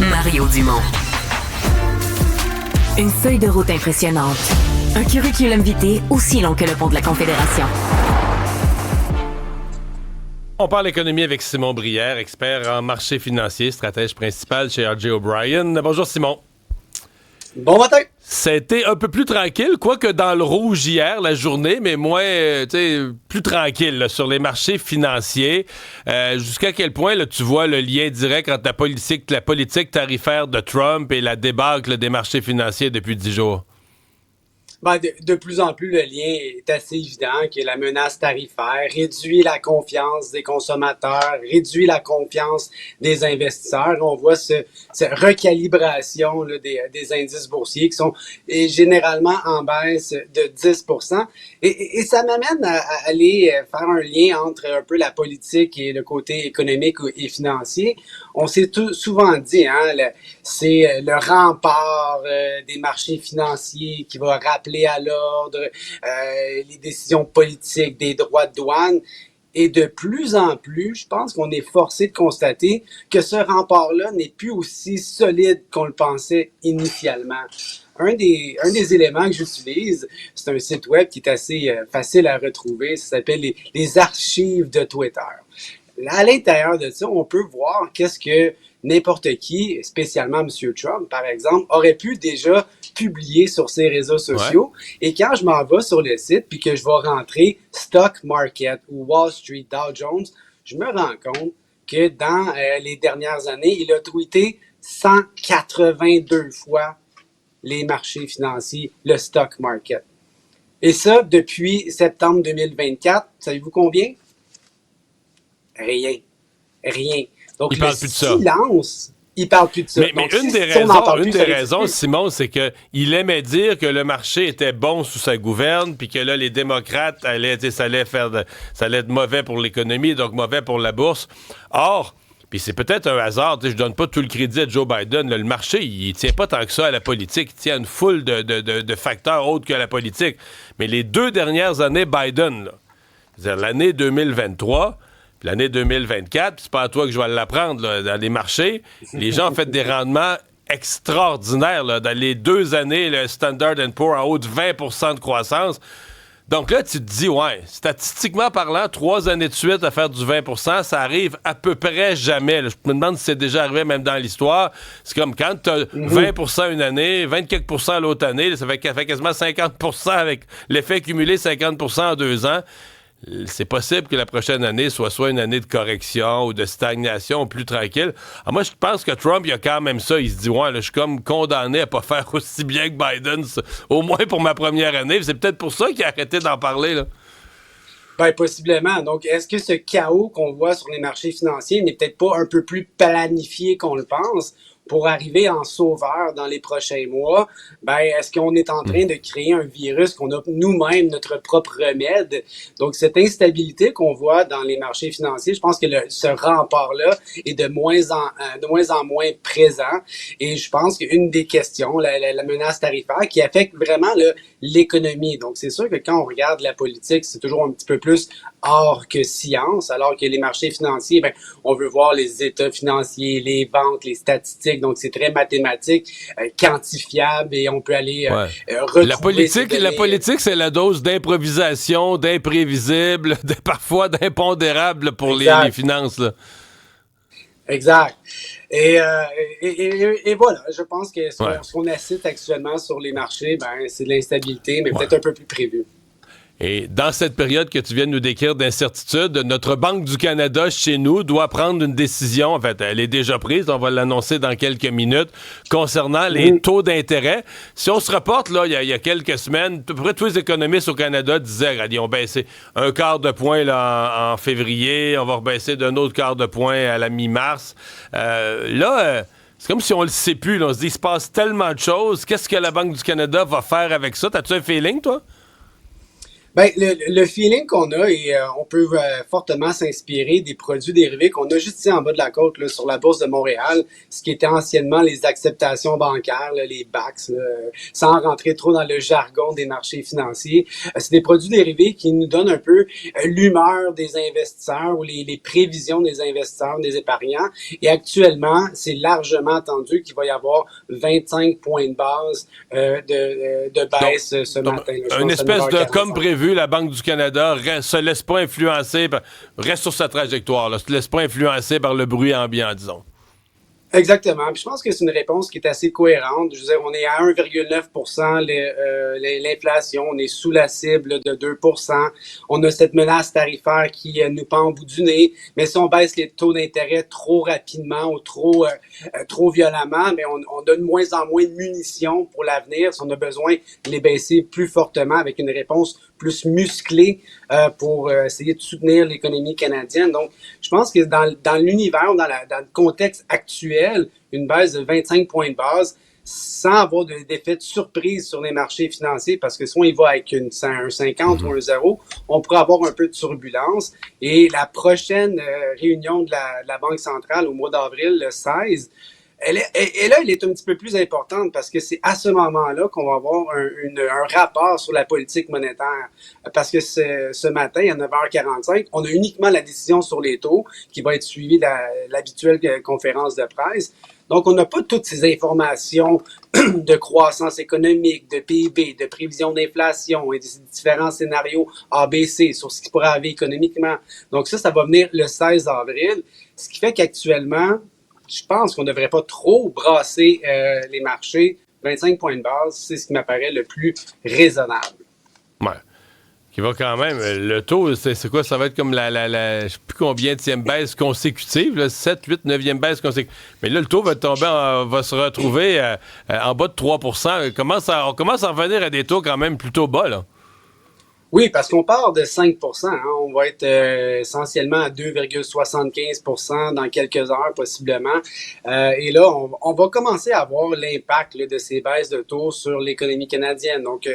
Mario Dumont. Une feuille de route impressionnante. Un curriculum vitae aussi long que le pont de la Confédération. On parle économie avec Simon Brière, expert en marché financier, stratège principal chez R.J. O'Brien. Bonjour Simon. Bon matin! C'était un peu plus tranquille, quoique dans le rouge hier, la journée, mais moins, plus tranquille là, sur les marchés financiers. Jusqu'à quel point là, tu vois le lien direct entre la politique tarifaire de Trump et la débâcle des marchés financiers depuis 10 jours? Ben, de plus en plus, le lien est assez évident que la menace tarifaire réduit la confiance des consommateurs, réduit la confiance des investisseurs. On voit cette recalibration là, des indices boursiers qui sont généralement en baisse de 10%. Et ça m'amène à aller faire un lien entre un peu la politique et le côté économique et financier. On s'est souvent dit, c'est le rempart des marchés financiers qui va rappeler à l'ordre les décisions politiques, des droits de douane. Et de plus en plus, je pense qu'on est forcé de constater que ce rempart-là n'est plus aussi solide qu'on le pensait initialement. Un des éléments que j'utilise, c'est un site web qui est assez facile à retrouver. Ça s'appelle les archives de Twitter. Là, à l'intérieur de ça, on peut voir qu'est-ce que n'importe qui, spécialement M. Trump, par exemple, aurait pu déjà publier sur ses réseaux sociaux. Ouais. Et quand je m'en vais sur le site puis que je vais rentrer Stock Market ou Wall Street, Dow Jones, je me rends compte que dans les dernières années, il a tweeté 182 fois les marchés financiers, le stock market. Et ça, depuis septembre 2024, savez-vous combien? Rien. Donc, il parle plus de ça. Il parle plus de ça. Mais donc, une des raisons, Simon, c'est qu'il aimait dire que le marché était bon sous sa gouverne, puis que là, les démocrates ça allait être mauvais pour l'économie, donc mauvais pour la bourse. Or, puis c'est peut-être un hasard, je donne pas tout le crédit à Joe Biden. Là, le marché, il tient pas tant que ça à la politique. Il tient à une foule de facteurs autres que la politique. Mais les 2 dernières années Biden, là, c'est-à-dire l'année 2023... L'année 2024, puis c'est pas à toi que je vais l'apprendre là, dans les marchés, les gens ont fait des rendements extraordinaires. Là, dans les 2 années, le Standard & Poor's en haut de 20% de croissance. Donc là, tu te dis, ouais, statistiquement parlant, 3 années de suite à faire du 20%, ça arrive à peu près jamais. Là. Je me demande si c'est déjà arrivé même dans l'histoire. C'est comme quand tu as 20% une année, 20 quelques % l'autre année, ça fait quasiment 50% avec l'effet cumulé 50% en 2 ans. C'est possible que la prochaine année soit une année de correction ou de stagnation plus tranquille. Alors moi, je pense que Trump, il a quand même ça. Il se dit, ouais, là, je suis comme condamné à pas faire aussi bien que Biden, au moins pour ma première année. C'est peut-être pour ça qu'il a arrêté d'en parler, là. Ben, possiblement. Donc, est-ce que ce chaos qu'on voit sur les marchés financiers n'est peut-être pas un peu plus planifié qu'on le pense? Pour arriver en sauveur dans les prochains mois, ben, est-ce qu'on est en train de créer un virus qu'on a nous-mêmes notre propre remède? Donc, cette instabilité qu'on voit dans les marchés financiers, je pense que ce rempart-là est de moins en moins présent. Et je pense qu'une des questions, la menace tarifaire, qui affecte vraiment l'économie. Donc, c'est sûr que quand on regarde la politique, c'est toujours un petit peu plus art que science, alors que les marchés financiers, ben, on veut voir les états financiers, les ventes, les statistiques. Donc, c'est très mathématique, quantifiable et on peut aller retrouver... La politique, c'est la dose d'improvisation, d'imprévisible, parfois d'impondérable pour les finances, là. Exact. Et voilà, je pense que ce qu'on assiste actuellement sur les marchés, ben, c'est de l'instabilité, mais peut-être un peu plus prévu. Et dans cette période que tu viens de nous décrire d'incertitude, notre Banque du Canada, chez nous, doit prendre une décision, en fait, elle est déjà prise, on va l'annoncer dans quelques minutes, concernant les taux d'intérêt. Si on se reporte, là, il y a quelques semaines, à peu près tous les économistes au Canada disaient, ils ont baissé 1/4 de point là, en février, on va rebaisser d'un autre quart de point à la mi-mars. C'est comme si on le sait plus, là. On se dit, il se passe tellement de choses, qu'est-ce que la Banque du Canada va faire avec ça? T'as-tu un feeling, toi? Ben, le feeling qu'on a, et on peut fortement s'inspirer des produits dérivés qu'on a juste ici en bas de la côte, là, sur la bourse de Montréal, ce qui était anciennement les acceptations bancaires, là, les BACS, là, sans rentrer trop dans le jargon des marchés financiers. C'est des produits dérivés qui nous donnent un peu l'humeur des investisseurs ou les prévisions des investisseurs, des épargnants. Et actuellement, c'est largement attendu qu'il va y avoir 25 points de base de baisse ce matin. Là, Une espèce de, comme 9h45. prévu, la Banque du Canada se laisse pas influencer, reste sur sa trajectoire, là, se laisse pas influencer par le bruit ambiant, disons. Exactement. Puis je pense que c'est une réponse qui est assez cohérente. Je veux dire, on est à 1,9 l'inflation, on est sous la cible de 2. On a cette menace tarifaire qui nous pend au bout du nez. Mais si on baisse les taux d'intérêt trop rapidement ou trop violemment, mais on a de moins en moins de munitions pour l'avenir. Si on a besoin de les baisser plus fortement avec une réponse plus musclée pour essayer de soutenir l'économie canadienne. Donc, je pense que dans l'univers, dans le contexte actuel, une baisse de 25 points de base, sans avoir d'effet de surprise sur les marchés financiers, parce que si on y va avec un 50 ou un 0, on pourrait avoir un peu de turbulence. Et la prochaine réunion de la Banque centrale au mois d'avril, le 16, elle est un petit peu plus importante parce que c'est à ce moment-là qu'on va avoir un rapport sur la politique monétaire. Parce que ce matin, à 9h45, on a uniquement la décision sur les taux qui va être suivie de l'habituelle conférence de presse. Donc, on n'a pas toutes ces informations de croissance économique, de PIB, de prévision d'inflation et des différents scénarios ABC sur ce qui pourrait arriver économiquement. Donc, ça va venir le 16 avril. Ce qui fait qu'actuellement, je pense qu'on ne devrait pas trop brasser les marchés. 25 points de base, c'est ce qui m'apparaît le plus raisonnable. Ouais. Qui va quand même. Le taux, c'est quoi? Ça va être comme je ne sais plus combien de baisse consécutive, là, 7, 8, 9e baisse consécutive. Mais là, le taux va va se retrouver en bas de 3 On commence à revenir à des taux quand même plutôt bas, là. Oui, parce qu'on part de 5 hein. On va être essentiellement à 2,75 dans quelques heures possiblement. Et là, on va commencer à voir l'impact là, de ces baisses de taux sur l'économie canadienne. Donc,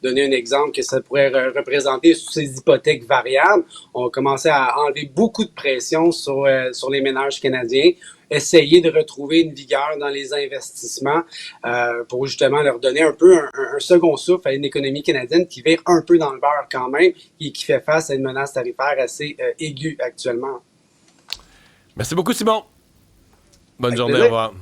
donner un exemple que ça pourrait représenter sous ces hypothèques variables, on va commencer à enlever beaucoup de pression sur les ménages canadiens, essayer de retrouver une vigueur dans les investissements pour justement leur donner un peu un second souffle à une économie canadienne qui vire un peu dans le beurre quand même et qui fait face à une menace tarifaire assez aiguë actuellement. Merci beaucoup, Simon. Bonne Avec journée, plaisir. au revoir.